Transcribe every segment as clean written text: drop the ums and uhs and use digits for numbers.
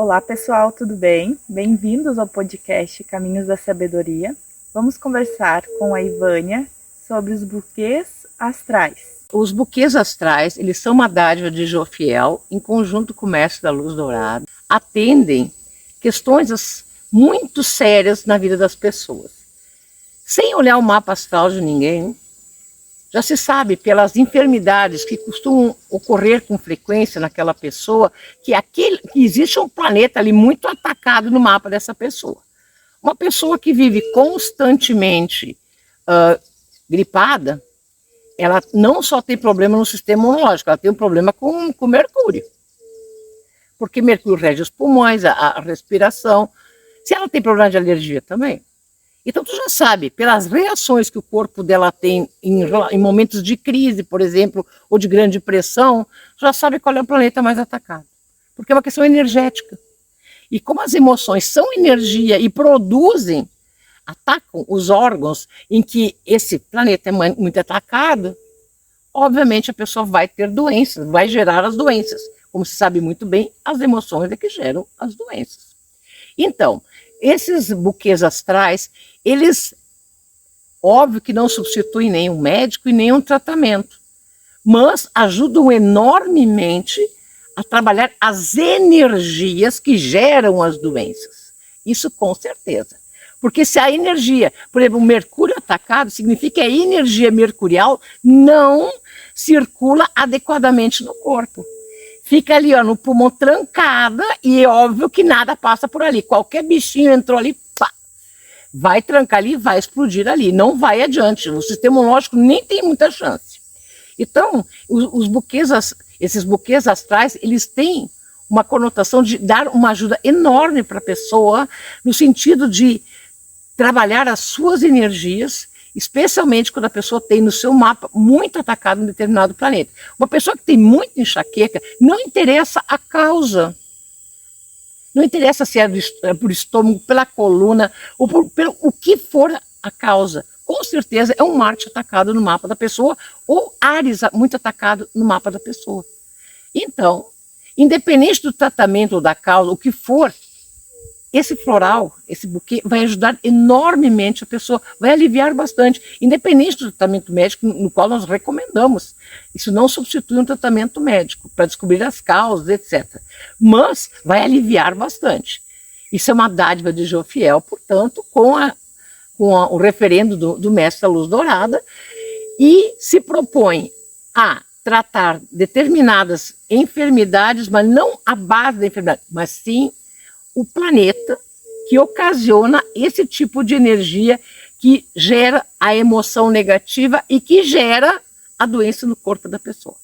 Olá pessoal, tudo bem? Bem-vindos ao podcast Caminhos da Sabedoria. Vamos conversar com a Ivânia sobre os buquês astrais. Os buquês astrais, eles são uma dádiva de Jofiel, em conjunto com o Mestre da Luz Dourada, atendem questões muito sérias na vida das pessoas. Sem olhar o mapa astral de ninguém, já se sabe pelas enfermidades que costumam ocorrer com frequência naquela pessoa, que existe um planeta ali muito atacado no mapa dessa pessoa. Uma pessoa que vive constantemente gripada, ela não só tem problema no sistema imunológico, ela tem um problema com Mercúrio. Porque Mercúrio rege os pulmões, a respiração. Se ela tem problema de alergia também. Então tu já sabe, pelas reações que o corpo dela tem em momentos de crise, por exemplo, ou de grande pressão, já sabe qual é o planeta mais atacado. Porque é uma questão energética. E como as emoções são energia e atacam os órgãos em que esse planeta é muito atacado, obviamente a pessoa vai ter doenças, vai gerar as doenças. Como se sabe muito bem, as emoções é que geram as doenças. Então, esses buquês astrais, eles, óbvio que não substituem nenhum médico e nenhum tratamento, mas ajudam enormemente a trabalhar as energias que geram as doenças. Isso com certeza. Porque se a energia, por exemplo, o mercúrio atacado, significa que a energia mercurial não circula adequadamente no corpo. Fica ali no pulmão trancada e é óbvio que nada passa por ali. Qualquer bichinho entrou ali, pá, vai trancar ali, vai explodir ali, não vai adiante. O sistema imunológico nem tem muita chance. Então, esses buquês astrais, eles têm uma conotação de dar uma ajuda enorme para a pessoa, no sentido de trabalhar as suas energias, especialmente quando a pessoa tem no seu mapa muito atacado um determinado planeta. Uma pessoa que tem muita enxaqueca, não interessa a causa. Não interessa se é por estômago, pela coluna, ou pelo o que for a causa. Com certeza é um Marte atacado no mapa da pessoa, ou Áries muito atacado no mapa da pessoa. Então, independente do tratamento ou da causa, o que for, esse floral, esse buquê, vai ajudar enormemente a pessoa, vai aliviar bastante, independente do tratamento médico no qual nós recomendamos. Isso não substitui um tratamento médico para descobrir as causas, etc. Mas vai aliviar bastante. Isso é uma dádiva de Jofiel, portanto, com o referendo do Mestre da Luz Dourada, e se propõe a tratar determinadas enfermidades, mas não a base da enfermidade, mas sim o planeta que ocasiona esse tipo de energia que gera a emoção negativa e que gera a doença no corpo da pessoa.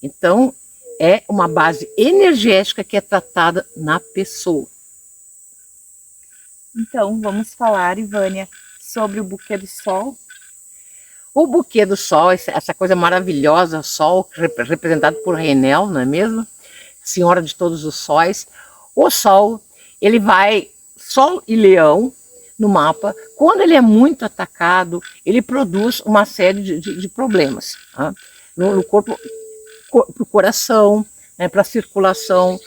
Então, é uma base energética que é tratada na pessoa. Então, vamos falar, Ivânia, sobre o buquê do Sol. O buquê do Sol, essa coisa maravilhosa, Sol, representado por Rainel, não é mesmo? Senhora de todos os sóis. O Sol, ele vai, Sol e Leão, no mapa, quando ele é muito atacado, ele produz uma série de problemas, tá? No corpo, para o coração, né, para a circulação,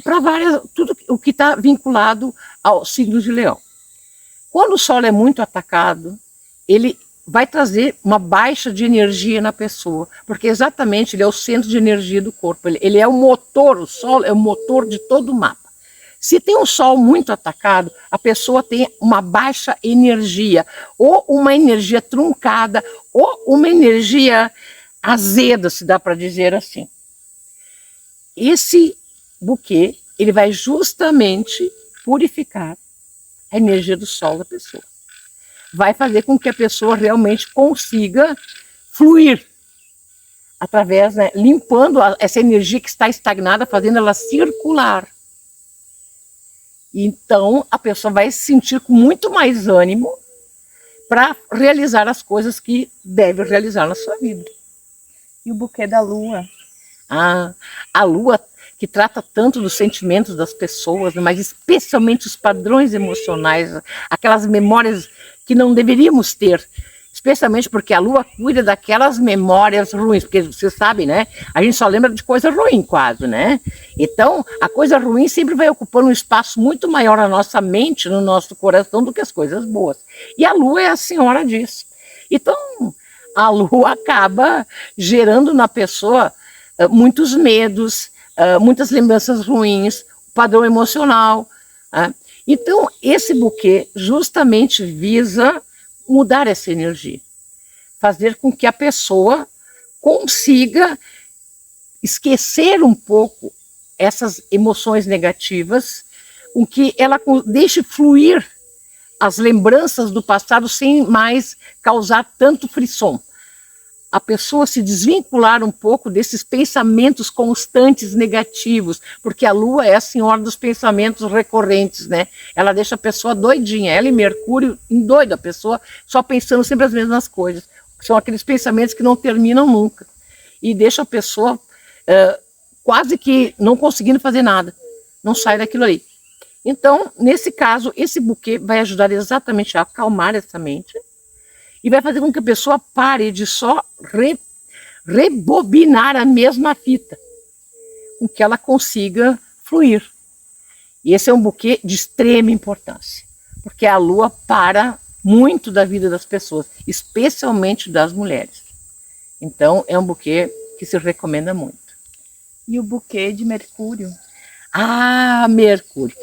para tudo o que está vinculado ao signo de Leão. Quando o Sol é muito atacado, ele vai trazer uma baixa de energia na pessoa, porque exatamente ele é o centro de energia do corpo, ele é o motor, o Sol é o motor de todo o mapa. Se tem um Sol muito atacado, a pessoa tem uma baixa energia, ou uma energia truncada, ou uma energia azeda, se dá para dizer assim. Esse buquê, ele vai justamente purificar a energia do Sol da pessoa. Vai fazer com que a pessoa realmente consiga fluir, através, né, limpando essa energia que está estagnada, fazendo ela circular. Então, a pessoa vai se sentir com muito mais ânimo para realizar as coisas que deve realizar na sua vida. E o buquê da Lua? A Lua, que trata tanto dos sentimentos das pessoas, mas especialmente os padrões emocionais, aquelas memórias que não deveríamos ter, especialmente porque a lua cuida daquelas memórias ruins, porque você sabe, né? A gente só lembra de coisa ruim quase, né? Então, a coisa ruim sempre vai ocupando um espaço muito maior na nossa mente, no nosso coração, do que as coisas boas. E a lua é a senhora disso. Então, a lua acaba gerando na pessoa muitos medos, muitas lembranças ruins, padrão emocional. Então, esse buquê justamente visa mudar essa energia, fazer com que a pessoa consiga esquecer um pouco essas emoções negativas, com que ela deixe fluir as lembranças do passado sem mais causar tanto frisson. A pessoa se desvincular um pouco desses pensamentos constantes negativos, porque a lua é a senhora dos pensamentos recorrentes, né? Ela deixa a pessoa doidinha, ela e Mercúrio endoida a pessoa, só pensando sempre as mesmas coisas. São aqueles pensamentos que não terminam nunca. E deixa a pessoa quase que não conseguindo fazer nada, não sai daquilo ali. Então, nesse caso, esse buquê vai ajudar exatamente a acalmar essa mente, e vai fazer com que a pessoa pare de só rebobinar a mesma fita, com que ela consiga fluir. E esse é um buquê de extrema importância, porque a lua para muito da vida das pessoas, especialmente das mulheres. Então, é um buquê que se recomenda muito. E o buquê de Mercúrio? Ah, Mercúrio.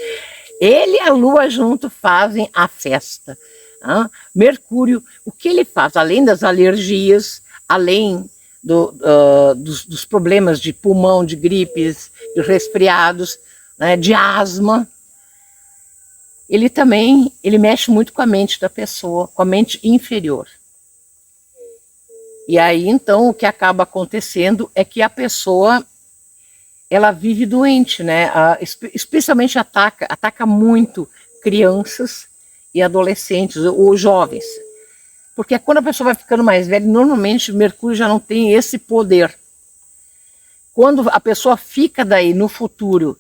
Ele e a lua junto fazem a festa. Mercúrio, o que ele faz? Além das alergias, além dos problemas de pulmão, de gripes, de resfriados, né, de asma, ele mexe muito com a mente da pessoa, com a mente inferior. E aí, então, o que acaba acontecendo é que a pessoa, ela vive doente, né? Especialmente ataca muito crianças e adolescentes ou jovens. Porque quando a pessoa vai ficando mais velha, normalmente Mercúrio já não tem esse poder. Quando a pessoa fica daí no futuro,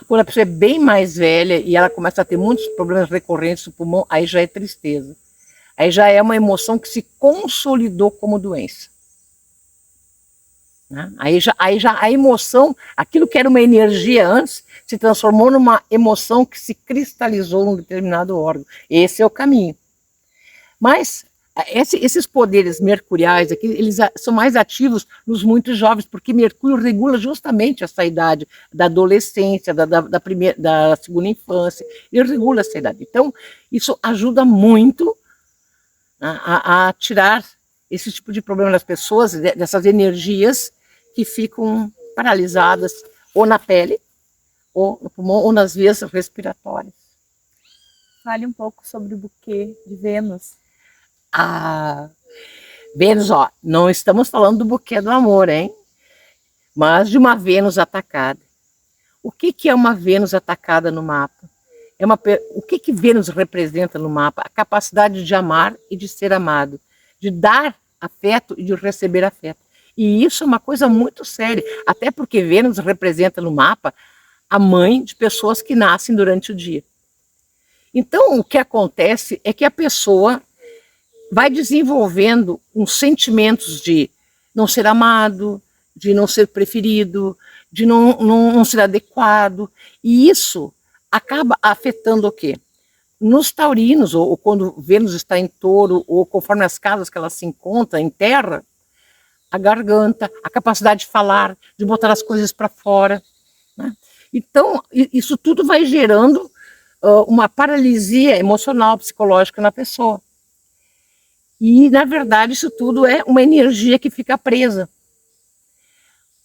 quando a pessoa é bem mais velha e ela começa a ter muitos problemas recorrentes no pulmão, aí já é tristeza. Aí já é uma emoção que se consolidou como doença. Aí já a emoção, aquilo que era uma energia antes, se transformou numa emoção que se cristalizou num determinado órgão. Esse é o caminho. Mas esses poderes mercuriais aqui, eles são mais ativos nos muito jovens, porque Mercúrio regula justamente essa idade da adolescência, da segunda infância. Ele regula essa idade. Então, isso ajuda muito a tirar esse tipo de problema das pessoas, dessas energias que ficam paralisadas ou na pele, ou no pulmão, ou nas vias respiratórias. Fale um pouco sobre o buquê de Vênus. Vênus, não estamos falando do buquê do amor, hein? Mas de uma Vênus atacada. O que é uma Vênus atacada no mapa? O que Vênus representa no mapa? A capacidade de amar e de ser amado, de dar afeto e de receber afeto. E isso é uma coisa muito séria, até porque Vênus representa no mapa a mãe de pessoas que nascem durante o dia. Então, o que acontece é que a pessoa vai desenvolvendo uns sentimentos de não ser amado, de não ser preferido, de não ser adequado, e isso acaba afetando o quê? Nos taurinos, ou quando Vênus está em touro, ou conforme as casas que ela se encontra em terra, a garganta, a capacidade de falar, de botar as coisas para fora, né? Então, isso tudo vai gerando uma paralisia emocional, psicológica na pessoa. E, na verdade, isso tudo é uma energia que fica presa.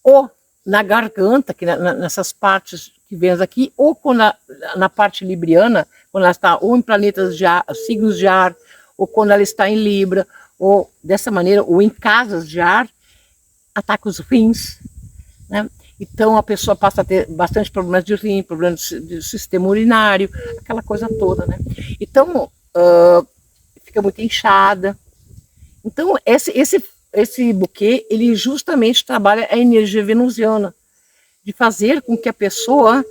Ou na garganta, que nessas partes que vemos aqui, ou na parte libriana, quando ela está ou em planetas de ar, signos de ar, ou quando ela está em Libra, ou dessa maneira, ou em casas de ar, ataca os rins, né? Então a pessoa passa a ter bastante problemas de rim, problemas de sistema urinário, aquela coisa toda, né? Então fica muito inchada. Então esse buquê, ele justamente trabalha a energia venusiana, de fazer com que a pessoa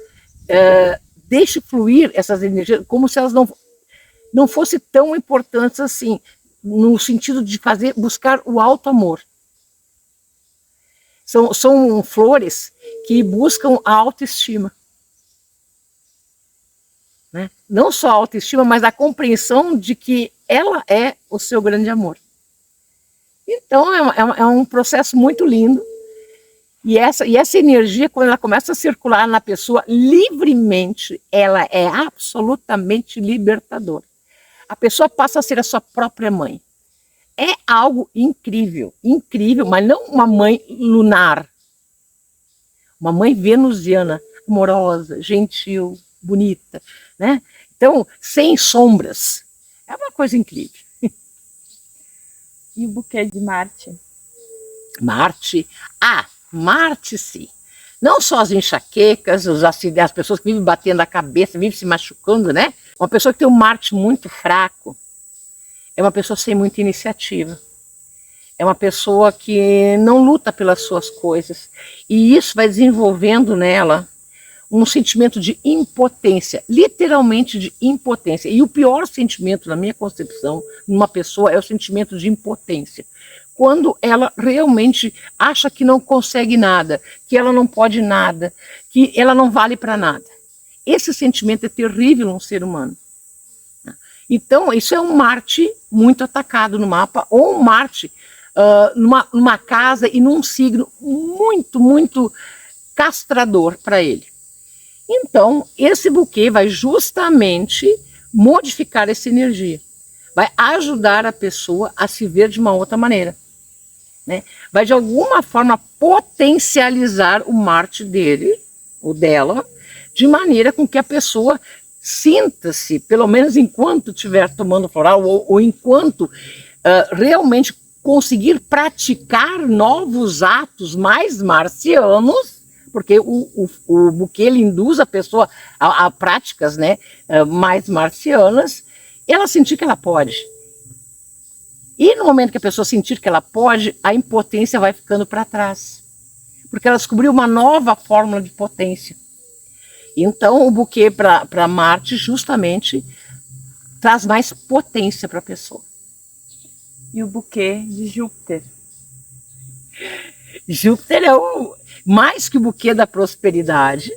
deixe fluir essas energias, como se elas não fossem tão importantes assim. no sentido de buscar o alto amor. São flores que buscam a autoestima. Né? Não só a autoestima, mas a compreensão de que ela é o seu grande amor. Então é um processo muito lindo. E essa energia, quando ela começa a circular na pessoa livremente, ela é absolutamente libertadora. A pessoa passa a ser a sua própria mãe. É algo incrível, incrível, mas não uma mãe lunar. Uma mãe venusiana, amorosa, gentil, bonita, né? Então, sem sombras. É uma coisa incrível. E o buquê de Marte? Marte? Marte, sim. Não só as enxaquecas, os acidentes, as pessoas que vivem batendo a cabeça, vivem se machucando, né? Uma pessoa que tem um Marte muito fraco é uma pessoa sem muita iniciativa. É uma pessoa que não luta pelas suas coisas. E isso vai desenvolvendo nela um sentimento de impotência, literalmente de impotência. E o pior sentimento, na minha concepção, numa pessoa é o sentimento de impotência. Quando ela realmente acha que não consegue nada, que ela não pode nada, que ela não vale para nada. Esse sentimento é terrível num ser humano. Então, isso é um Marte muito atacado no mapa, ou um Marte numa casa e num signo muito, muito castrador para ele. Então, esse buquê vai justamente modificar essa energia. Vai ajudar a pessoa a se ver de uma outra maneira. Né? Vai, de alguma forma, potencializar o Marte dele, ou dela, de maneira com que a pessoa sinta-se, pelo menos enquanto estiver tomando floral, ou enquanto realmente conseguir praticar novos atos mais marcianos, porque o buquê ele induz a pessoa a práticas, né, mais marcianas, ela sentir que ela pode. E no momento que a pessoa sentir que ela pode, a impotência vai ficando para trás. Porque ela descobriu uma nova fórmula de potência. Então o buquê para Marte justamente traz mais potência para a pessoa. E o buquê de Júpiter? Júpiter é mais que o buquê da prosperidade,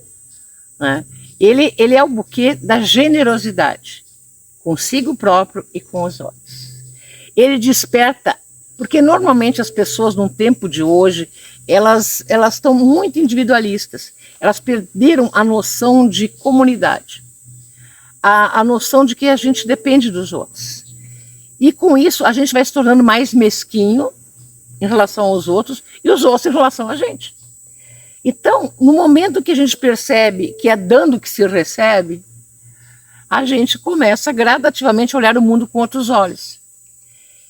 né? Ele é o buquê da generosidade, consigo próprio e com os outros. Ele desperta, porque normalmente as pessoas no tempo de hoje, elas estão muito individualistas, elas perderam a noção de comunidade, a noção de que a gente depende dos outros. E com isso a gente vai se tornando mais mesquinho em relação aos outros e os outros em relação a gente. Então, no momento que a gente percebe que é dando que se recebe, a gente começa gradativamente a olhar o mundo com outros olhos.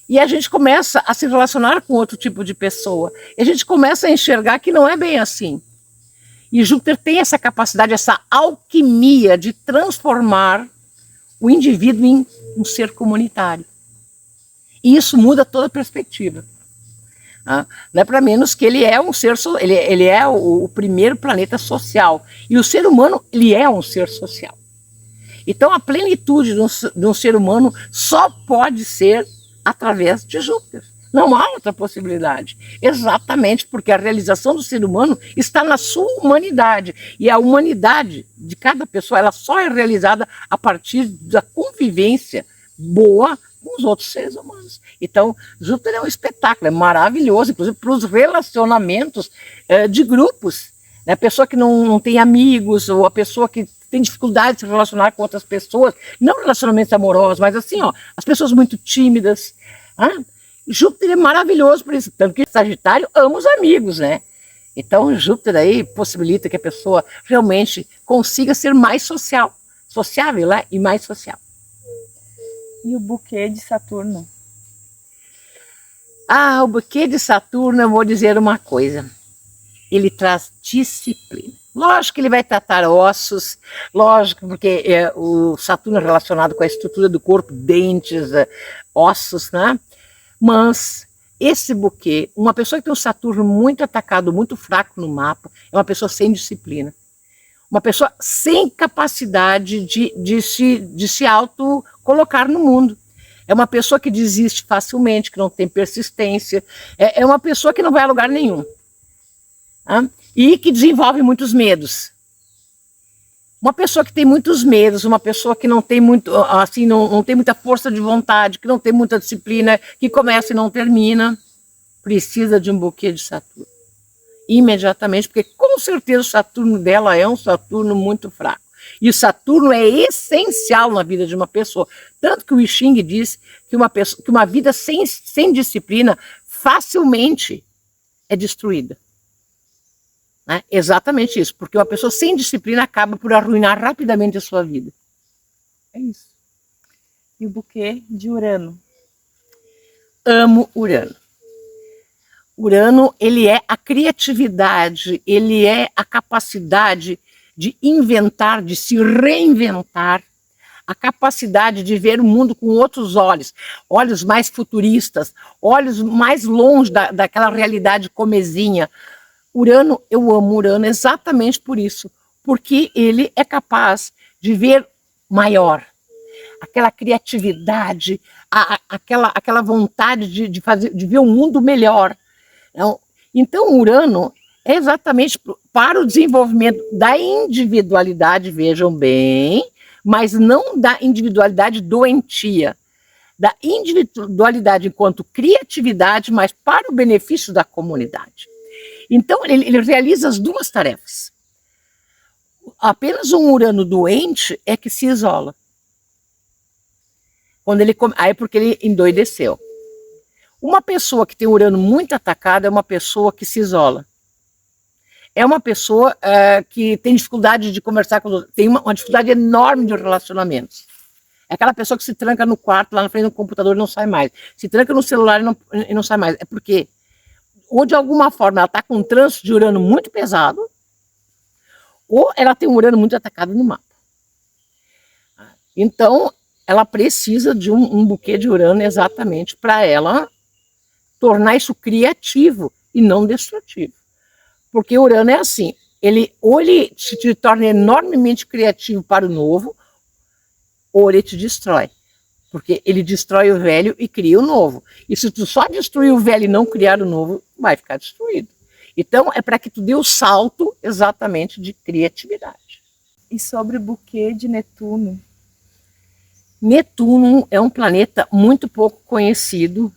E a gente começa a se relacionar com outro tipo de pessoa. E a gente começa a enxergar que não é bem assim. E Júpiter tem essa capacidade, essa alquimia de transformar o indivíduo em um ser comunitário. E isso muda toda a perspectiva. Não é para menos que ele é um ser, ele é o primeiro planeta social. E o ser humano, ele é um ser social. Então a plenitude de um ser humano só pode ser através de Júpiter. Não há outra possibilidade. Exatamente porque a realização do ser humano está na sua humanidade. E a humanidade de cada pessoa, ela só é realizada a partir da convivência boa com os outros seres humanos. Então, Júpiter é um espetáculo, é maravilhoso, inclusive para os relacionamentos de grupos. Né? A pessoa que não tem amigos, ou a pessoa que tem dificuldade de se relacionar com outras pessoas, não relacionamentos amorosos, mas assim, ó, as pessoas muito tímidas. Júpiter é maravilhoso por isso, tanto que Sagitário ama os amigos, né? Então, Júpiter aí possibilita que a pessoa realmente consiga ser mais sociável, né? E mais social. E o buquê de Saturno? O buquê de Saturno, eu vou dizer uma coisa. Ele traz disciplina. Lógico que ele vai tratar ossos, lógico, porque o Saturno é relacionado com a estrutura do corpo, dentes, ossos, né? Mas esse buquê, uma pessoa que tem um Saturno muito atacado, muito fraco no mapa, é uma pessoa sem disciplina. Uma pessoa sem capacidade de se auto-colocar no mundo. É uma pessoa que desiste facilmente, que não tem persistência. É uma pessoa que não vai a lugar nenhum. Tá? E que desenvolve muitos medos. Uma pessoa que tem muitos medos, uma pessoa que não tem muito, assim, não tem muita força de vontade, que não tem muita disciplina, que começa e não termina, precisa de um buquê de Saturno. Imediatamente, porque com certeza o Saturno dela é um Saturno muito fraco. E o Saturno é essencial na vida de uma pessoa. Tanto que o I Ching diz que uma vida sem disciplina facilmente é destruída. Né? Exatamente isso, porque uma pessoa sem disciplina acaba por arruinar rapidamente a sua vida. É isso. E o buquê de Urano? Amo Urano. Urano, ele é a criatividade, ele é a capacidade de inventar, de se reinventar, a capacidade de ver o mundo com outros olhos, olhos mais futuristas, olhos mais longe daquela realidade comezinha. Urano, eu amo Urano exatamente por isso, porque ele é capaz de ver maior, aquela criatividade, aquela vontade de ver um mundo melhor. Então, Urano é exatamente para o desenvolvimento da individualidade, vejam bem, mas não da individualidade doentia, da individualidade enquanto criatividade, mas para o benefício da comunidade. Então, ele realiza as duas tarefas. Apenas um Urano doente é que se isola. Aí porque ele endoideceu. Uma pessoa que tem Urano muito atacado é uma pessoa que se isola. É uma pessoa que tem dificuldade de conversar com os outros, tem uma dificuldade enorme de relacionamentos. É aquela pessoa que se tranca no quarto, lá na frente do computador e não sai mais. Se tranca no celular e não sai mais. É porque ou de alguma forma ela está com um trânsito de Urano muito pesado, ou ela tem um Urano muito atacado no mapa. Então, ela precisa de um buquê de Urano exatamente para ela tornar isso criativo e não destrutivo. Porque Urano é assim, ou ele te torna enormemente criativo para o novo, ou ele te destrói. Porque ele destrói o velho e cria o novo. E se tu só destruir o velho e não criar o novo, vai ficar destruído. Então, é para que tu dê o salto exatamente de criatividade. E sobre o buquê de Netuno? Netuno é um planeta muito pouco conhecido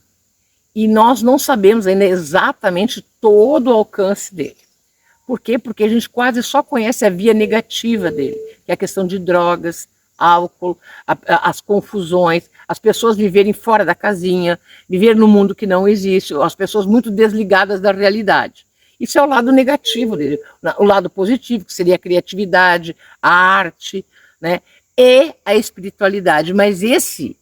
e nós não sabemos ainda exatamente todo o alcance dele. Por quê? Porque a gente quase só conhece a via negativa dele, que é a questão de drogas, álcool, as confusões, as pessoas viverem fora da casinha, viver num mundo que não existe, as pessoas muito desligadas da realidade. Isso é o lado negativo dele. O lado positivo, que seria a criatividade, a arte, né? E a espiritualidade. Mas esse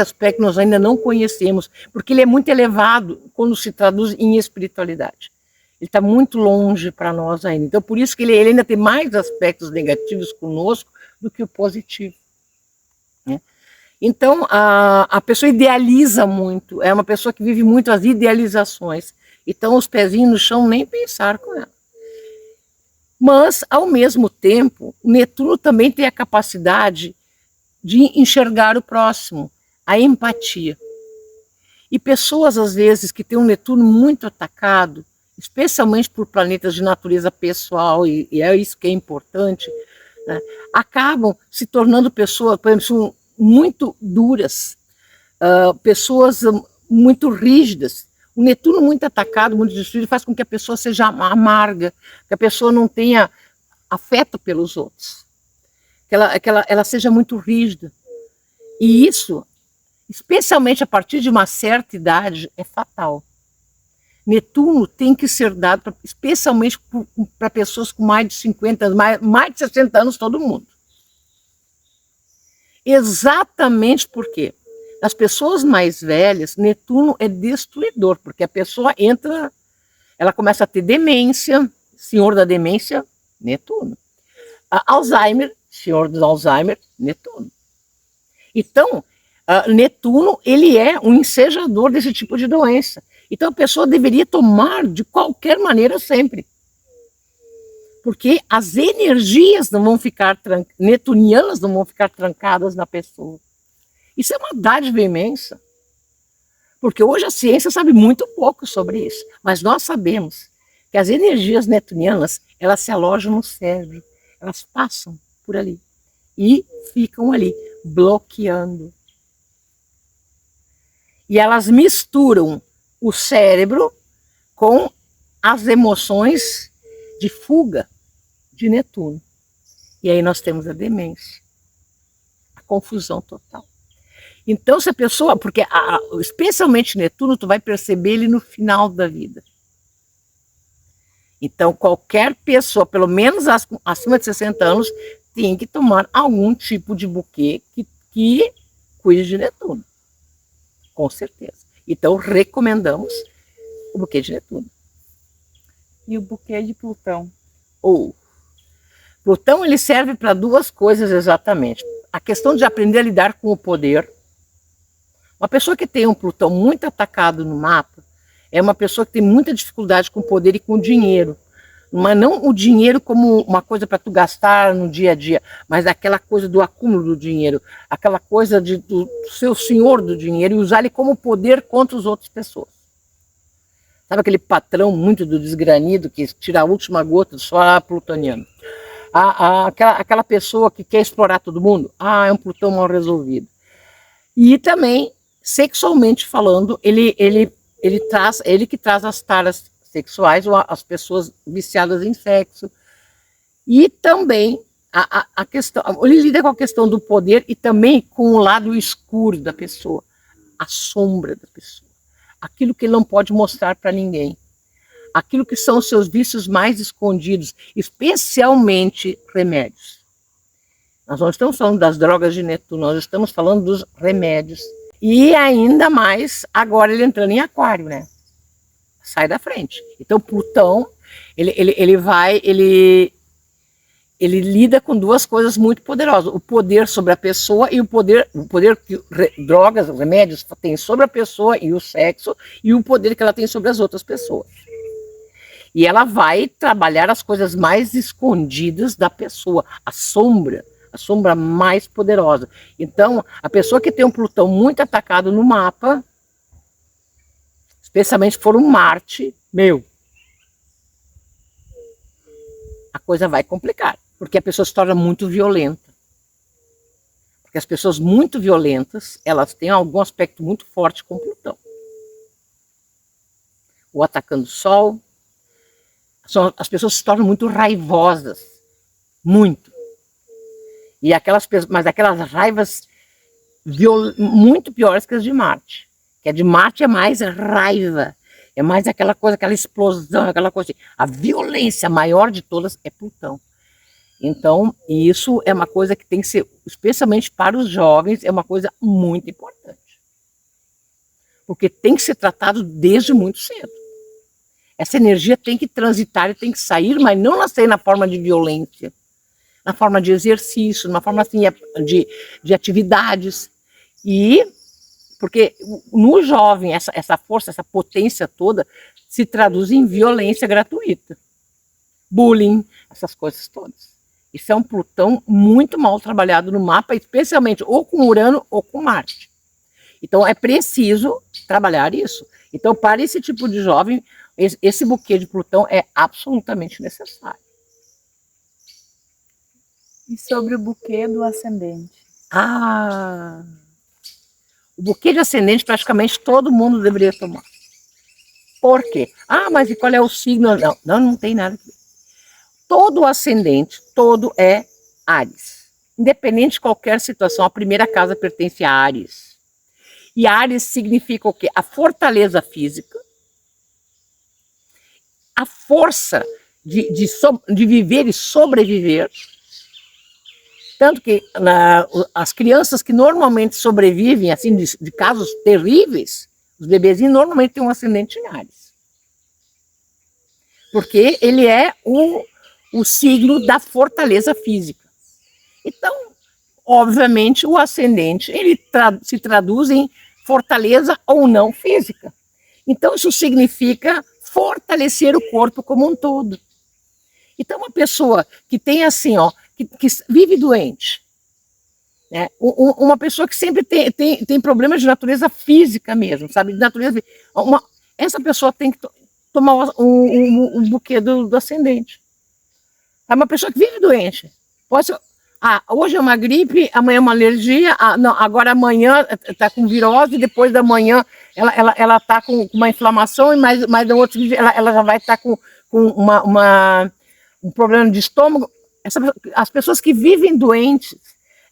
aspecto nós ainda não conhecemos, porque ele é muito elevado quando se traduz em espiritualidade. Ele está muito longe para nós ainda. Então, por isso que ele ainda tem mais aspectos negativos conosco do que o positivo. Né? Então, a pessoa idealiza muito, é uma pessoa que vive muito as idealizações. Então, os pezinhos no chão, nem pensar com ela. Mas, ao mesmo tempo, Netuno também tem a capacidade de enxergar o próximo, a empatia. E pessoas, às vezes, que têm um Netuno muito atacado, especialmente por planetas de natureza pessoal, e é isso que é importante, né, acabam se tornando pessoas, por exemplo, muito duras, pessoas muito rígidas. O Netuno muito atacado, muito destruído, faz com que a pessoa seja amarga, que a pessoa não tenha afeto pelos outros, que ela seja muito rígida. E isso, especialmente a partir de uma certa idade, é fatal. Netuno tem que ser dado, especialmente para pessoas com mais de 50 anos, mais de 60 anos, todo mundo. Exatamente porque as pessoas mais velhas, Netuno é destruidor, porque a pessoa entra, ela começa a ter demência, senhor da demência, Netuno. Alzheimer, senhor do Alzheimer, Netuno. Então, Netuno, ele é um ensejador desse tipo de doença. Então a pessoa deveria tomar de qualquer maneira sempre. Porque as energias não vão ficar netunianas não vão ficar trancadas na pessoa. Isso é uma dádiva imensa. Porque hoje a ciência sabe muito pouco sobre isso, mas nós sabemos que as energias netunianas, elas se alojam no cérebro, elas passam por ali e ficam ali, bloqueando. E elas misturam o cérebro com as emoções de fuga de Netuno. E aí nós temos a demência, a confusão total. Então, se a pessoa, porque especialmente Netuno, tu vai perceber ele no final da vida. Então, qualquer pessoa, pelo menos acima de 60 anos, tem que tomar algum tipo de buquê que cuide de Netuno. Com certeza. Então, recomendamos o buquê de Netuno. E o buquê de Plutão? Plutão, ele serve para duas coisas exatamente. A questão de aprender a lidar com o poder. Uma pessoa que tem um Plutão muito atacado no mapa é uma pessoa que tem muita dificuldade com o poder e com o dinheiro. Mas não o dinheiro como uma coisa para tu gastar no dia a dia, mas aquela coisa do acúmulo do dinheiro, aquela coisa do ser o senhor do dinheiro e usar ele como poder contra as outras pessoas. Sabe aquele patrão muito do desgranido que tira a última gota só plutoniano? Aquela pessoa que quer explorar todo mundo? É um Plutão mal resolvido. E também, sexualmente falando, ele que traz as taras sexuais ou as pessoas viciadas em sexo. E também a questão, ele lida com a questão do poder e também com o lado escuro da pessoa, a sombra da pessoa, aquilo que ele não pode mostrar para ninguém, aquilo que são os seus vícios mais escondidos, especialmente remédios. Nós não estamos falando das drogas de Netuno, nós estamos falando dos remédios. E ainda mais, agora ele entrando em Aquário, né? Sai da frente. Então, Plutão, ele lida com duas coisas muito poderosas. O poder sobre a pessoa e o poder que drogas, remédios têm sobre a pessoa e o sexo, e o poder que ela tem sobre as outras pessoas. E ela vai trabalhar as coisas mais escondidas da pessoa, a sombra mais poderosa. Então, a pessoa que tem um Plutão muito atacado no mapa, especialmente se for um Marte, a coisa vai complicar, porque a pessoa se torna muito violenta. Porque as pessoas muito violentas, elas têm algum aspecto muito forte com Plutão. O atacando o Sol, as pessoas se tornam muito raivosas, muito. Mas aquelas raivas muito piores que as de Marte. Que a de Marte é mais raiva, é mais aquela coisa, aquela explosão, aquela coisa assim. A violência maior de todas é Plutão. Então, isso é uma coisa que tem que ser, especialmente para os jovens, é uma coisa muito importante. Porque tem que ser tratado desde muito cedo. Essa energia tem que transitar e tem que sair, mas não sair na forma de violência, na forma de exercício, na forma assim, de atividades. Porque no jovem, essa força, essa potência toda, se traduz em violência gratuita. Bullying, essas coisas todas. Isso é um Plutão muito mal trabalhado no mapa, especialmente ou com Urano ou com Marte. Então é preciso trabalhar isso. Então, para esse tipo de jovem, esse buquê de Plutão é absolutamente necessário. E sobre o buquê do ascendente? O buquê de ascendente praticamente todo mundo deveria tomar. Por quê? Mas e qual é o signo? Não tem nada. Todo ascendente, todo é Áries. Independente de qualquer situação, a primeira casa pertence a Áries. E Áries significa o quê? A fortaleza física, a força de viver e sobreviver. Tanto que as crianças que normalmente sobrevivem assim de casos terríveis, os bebezinhos normalmente têm um ascendente em Áries. Porque ele é o signo da fortaleza física. Então, obviamente, o ascendente ele se traduz em fortaleza ou não física. Então, isso significa fortalecer o corpo como um todo. Então, uma pessoa que tem assim, que vive doente, né? Uma pessoa que sempre tem problemas de natureza física mesmo, sabe? De natureza, essa pessoa tem que tomar um buquê do ascendente. É uma pessoa que vive doente. Pode ser, hoje é uma gripe, amanhã é uma alergia, não, agora amanhã está com virose, depois da manhã ela está com uma inflamação, e mais no outro dia ela já vai estar com um problema de estômago. As pessoas que vivem doentes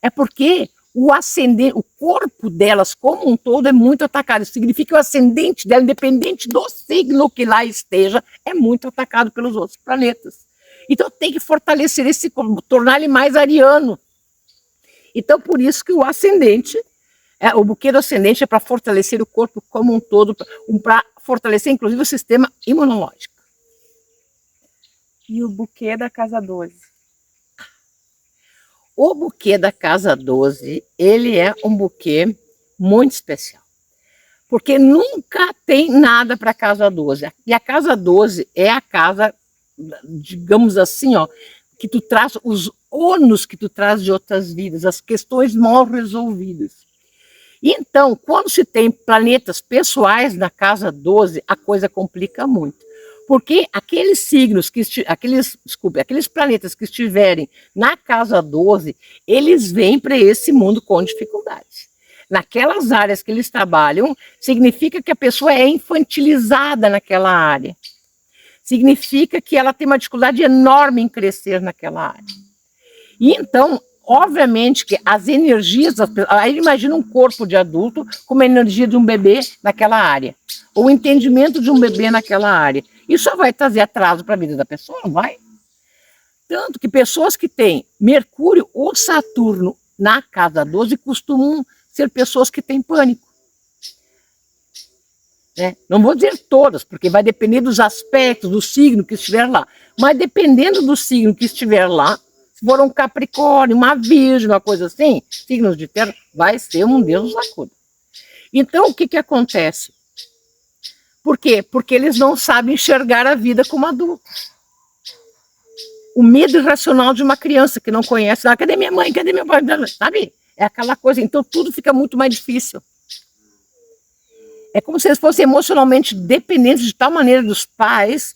é porque o ascendente, o corpo delas como um todo é muito atacado. Isso significa que o ascendente dela, independente do signo que lá esteja, é muito atacado pelos outros planetas. Então tem que fortalecer esse corpo, tornar ele mais ariano. Então por isso que o ascendente, o buquê do ascendente é para fortalecer o corpo como um todo, para fortalecer inclusive o sistema imunológico. E o buquê da casa 12? O buquê da casa 12, ele é um buquê muito especial. Porque nunca tem nada para a casa 12. E a casa 12 é a casa, digamos assim, ó, que tu traz os ônus que tu traz de outras vidas, as questões mal resolvidas. E então, quando se tem planetas pessoais na casa 12, a coisa complica muito. Porque aqueles signos, aqueles planetas que estiverem na casa 12, eles vêm para esse mundo com dificuldades. Naquelas áreas que eles trabalham, significa que a pessoa é infantilizada naquela área. Significa que ela tem uma dificuldade enorme em crescer naquela área. E então, obviamente que as energias das pessoas... Aí imagina um corpo de adulto com a energia de um bebê naquela área. Ou o entendimento de um bebê naquela área. Isso só vai trazer atraso para a vida da pessoa, não vai? Tanto que pessoas que têm Mercúrio ou Saturno na casa 12 costumam ser pessoas que têm pânico. Né? Não vou dizer todas, porque vai depender dos aspectos, do signo que estiver lá. Mas dependendo do signo que estiver lá, se for um Capricórnio, uma Virgem, uma coisa assim, signos de terra, vai ser um Deus nos acuda. Então, o que acontece? Por quê? Porque eles não sabem enxergar a vida como adultos. O medo irracional de uma criança que não conhece, cadê minha mãe, cadê meu pai, sabe? É aquela coisa, então tudo fica muito mais difícil. É como se eles fossem emocionalmente dependentes de tal maneira dos pais,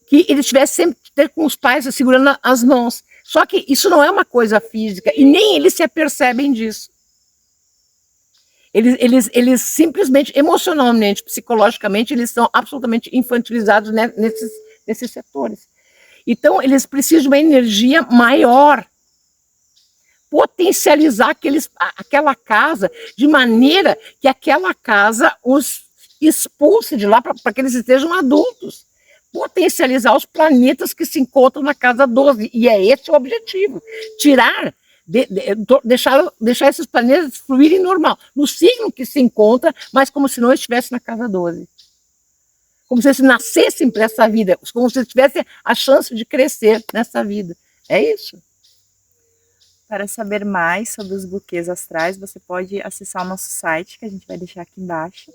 que eles tivessem sempre com os pais segurando as mãos. Só que isso não é uma coisa física, e nem eles se apercebem disso. Eles simplesmente, emocionalmente, psicologicamente, eles são absolutamente infantilizados nesses setores. Então, eles precisam de uma energia maior. Potencializar aquela casa de maneira que aquela casa os expulse de lá para que eles estejam adultos. Potencializar os planetas que se encontram na casa 12. E é esse o objetivo. Tirar, deixar esses planetas fluírem normal. No signo que se encontra, mas como se não estivesse na casa 12. Como se eles nascessem para essa vida. Como se eles tivessem a chance de crescer nessa vida. É isso. Para saber mais sobre os buquês astrais, você pode acessar o nosso site, que a gente vai deixar aqui embaixo.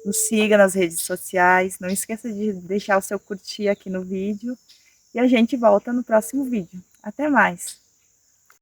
Nos siga nas redes sociais, não esqueça de deixar o seu curtir aqui no vídeo. E a gente volta no próximo vídeo. Até mais!